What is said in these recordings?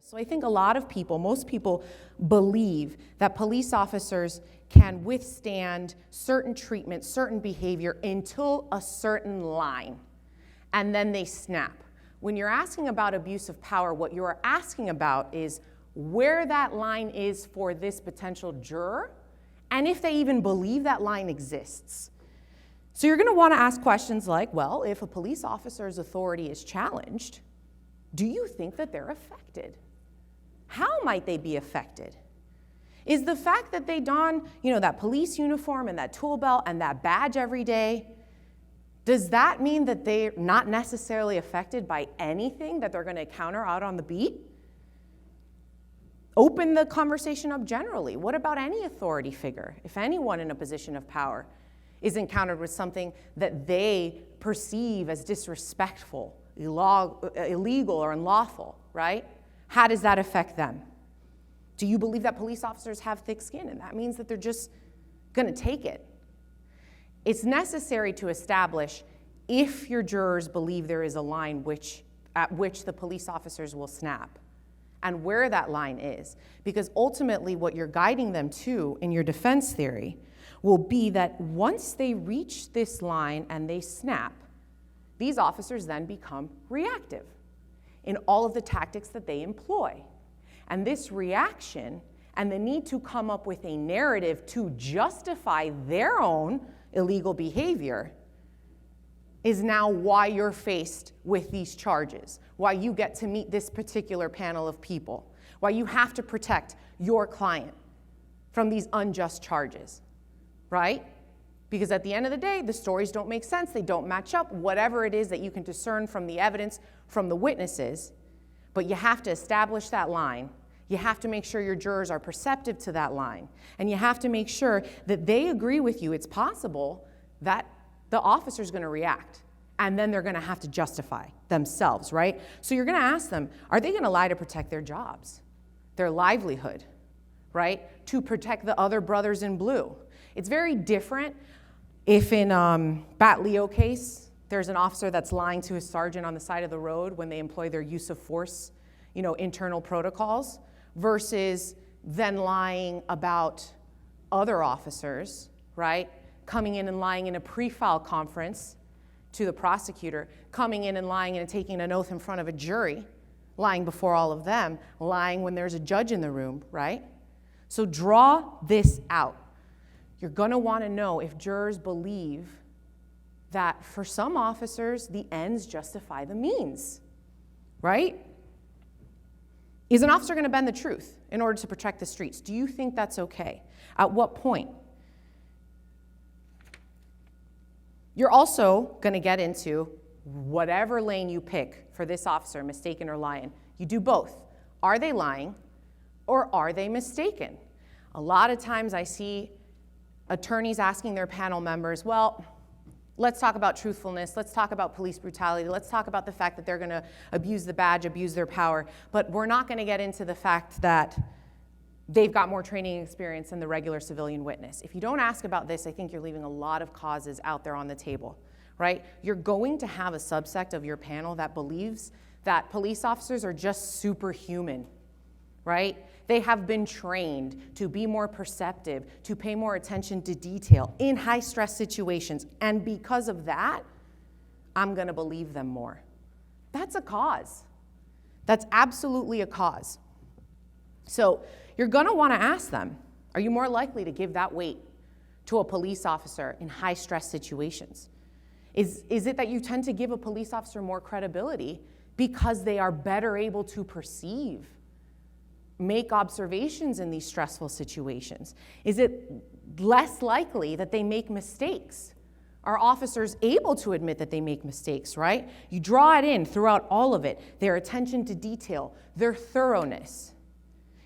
So I think a lot of people, most people, believe that police officers can withstand certain treatment, certain behavior until a certain line, and then they snap. When you're asking about abuse of power, what you're asking about is where that line is for this potential juror, and if they even believe that line exists. So you're going to want to ask questions like, well, if a police officer's authority is challenged, do you think that they're affected? How might they be affected? Is the fact that they don, that police uniform and that tool belt and that badge every day, does that mean that they're not necessarily affected by anything that they're going to encounter out on the beat? Open the conversation up generally. What about any authority figure? If anyone in a position of power is encountered with something that they perceive as disrespectful, illegal, or unlawful, right? How does that affect them? Do you believe that police officers have thick skin and that means that they're just going to take it? It's necessary to establish if your jurors believe there is a line at which the police officers will snap and where that line is. Because ultimately what you're guiding them to in your defense theory will be that once they reach this line and they snap, these officers then become reactive in all of the tactics that they employ. And this reaction and the need to come up with a narrative to justify their own illegal behavior is now why you're faced with these charges, why you get to meet this particular panel of people, why you have to protect your client from these unjust charges, right? Because at the end of the day, the stories don't make sense, they don't match up, whatever it is that you can discern from the evidence, from the witnesses, but you have to establish that line. You have to make sure your jurors are perceptive to that line, and you have to make sure that they agree with you. It's possible that the officer's going to react, and then they're going to have to justify themselves, right? So you're going to ask them, are they going to lie to protect their jobs, their livelihood, right? To protect the other brothers in blue. It's very different if in Bat Leo case, there's an officer that's lying to his sergeant on the side of the road when they employ their use of force, internal protocols, versus then lying about other officers, right? Coming in and lying in a pre-file conference to the prosecutor, coming in and lying and taking an oath in front of a jury, lying before all of them, lying when there's a judge in the room, right? So draw this out. You're going to want to know if jurors believe that for some officers, the ends justify the means, right? Is an officer going to bend the truth in order to protect the streets? Do you think that's okay? At what point? You're also going to get into whatever lane you pick for this officer, mistaken or lying. You do both. Are they lying or are they mistaken? A lot of times I see attorneys asking their panel members, well, let's talk about truthfulness, let's talk about police brutality, let's talk about the fact that they're going to abuse the badge, abuse their power, but we're not going to get into the fact that they've got more training and experience than the regular civilian witness. If you don't ask about this, I think you're leaving a lot of causes out there on the table, right? You're going to have a subsect of your panel that believes that police officers are just superhuman, right? They have been trained to be more perceptive, to pay more attention to detail in high-stress situations. And because of that, I'm going to believe them more. That's a cause. That's absolutely a cause. So you're going to want to ask them, are you more likely to give that weight to a police officer in high-stress situations? Is it that you tend to give a police officer more credibility because they are better able to perceive, make observations in these stressful situations? Is it less likely that they make mistakes? Are officers able to admit that they make mistakes, right? You draw it in throughout all of it, their attention to detail, their thoroughness.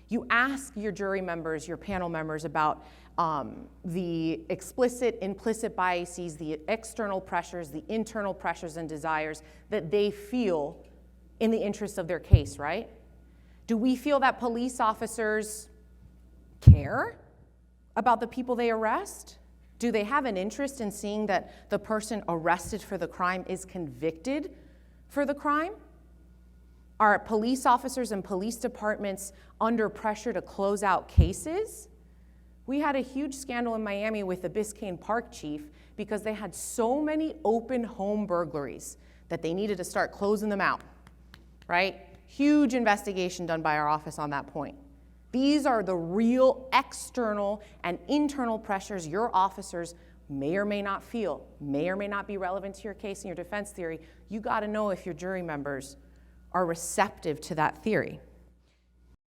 You ask your jury members, your panel members about the explicit, implicit biases, the external pressures, the internal pressures and desires that they feel in the interest of their case, right? Do we feel that police officers care about the people they arrest? Do they have an interest in seeing that the person arrested for the crime is convicted for the crime? Are police officers and police departments under pressure to close out cases? We had a huge scandal in Miami with the Biscayne Park chief because they had so many open home burglaries that they needed to start closing them out, right? Huge investigation done by our office on that point. These are the real external and internal pressures your officers may or may not feel, may or may not be relevant to your case and your defense theory. You got to know if your jury members are receptive to that theory.